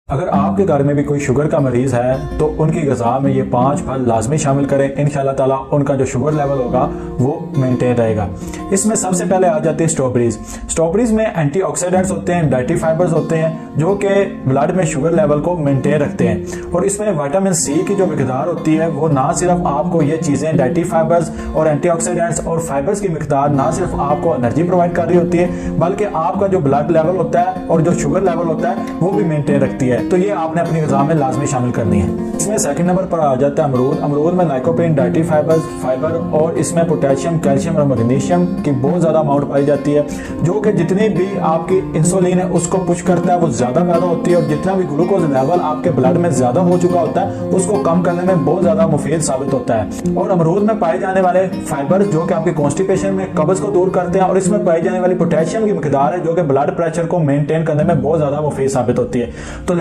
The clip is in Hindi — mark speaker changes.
Speaker 1: अगर आपके घर में भी कोई शुगर का मरीज है तो उनकी ग़िज़ा में ये 5 फल लाजमी शामिल करें। इंशाल्लाह ताला उनका जो शुगर लेवल होगा वो मेंटेन रहेगा। इसमें सबसे पहले आ जाती है स्ट्रॉबेरीज। स्ट्रॉबेरीज में एंटीऑक्सीडेंट्स होते हैं, डाइटरी फाइबर्स होते हैं जो कि ब्लड में शुगर लेवल को मेंटेन रखते हैं। और इसमें विटामिन सी की जो मकदार होती है वो ना सिर्फ आपको ये चीज़ें डाइटरी फाइबर्स और एंटीऑक्सीडेंट्स और फाइबर्स की मकदार ना सिर्फ आपको एनर्जी प्रोवाइड कर रही होती है बल्कि आपका जो ब्लड लेवल होता है और जो शुगर लेवल होता है वो भी मेंटेन रखती है। तो ये आपने अपनी ग़िज़ा में लाजमी शामिल करनी है। इसमें सेकंड नंबर पर आ जाता है अमरूद। अमरूद में लाइकोपेन, डाइटरी फाइबर और इसमें पोटेशियम, कैल्शियम और मैग्नीशियम की बहुत ज़्यादा अमाउंट पाई जाती है जो कि जितनी भी आपकी इंसुलिन है उसको पुश करता है वो ज़्यादा पैदा होती है और जितना भी ग्लूकोज लेवल आपके ब्लड में ज़्यादा हो चुका होता है उसको कम करने में बहुत ज़्यादा मुफीद साबित होता है। और अमरूद में पाए जाने वाले फाइबर जो कि आपके कॉन्स्टिपेशन में कब्ज को दूर करते हैं और इसमें पाई जाने वाली पोटेशियम की मकदार है जो कि ब्लड प्रेशर को मेंटेन करने में बहुत ज़्यादा मुफीद साबित होती है। तो